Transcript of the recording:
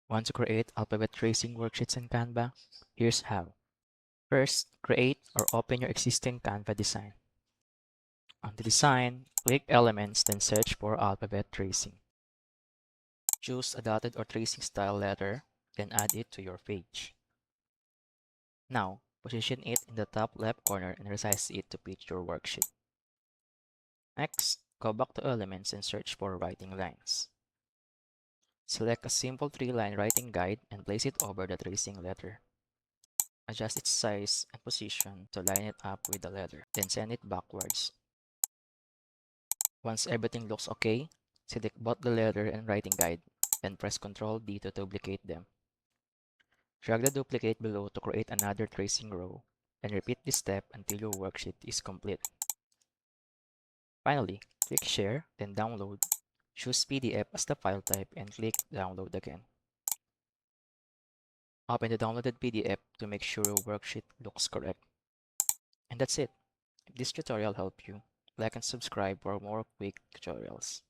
Want to create alphabet tracing worksheets in Canva? Here's how. First, create or open your existing Canva design. On the design, click Elements, then search for alphabet tracing. Choose a dotted or tracing style letter, then add it to your page. Now, position it in the top left corner and resize it to fit your worksheet. Next, go back to Elements and search for writing lines. Select a simple 3-line writing guide and place it over the tracing letter. Adjust its size and position to line it up with the letter, then send it backwards. Once everything looks okay, select both the letter and writing guide, then press Ctrl D to duplicate them. Drag the duplicate below to create another tracing row, and repeat this step until your worksheet is complete. Finally, click Share, then Download. Choose PDF as the file type and click Download again. Open the downloaded PDF to make sure your worksheet looks correct. And that's it. If this tutorial helped you, like and subscribe for more quick tutorials.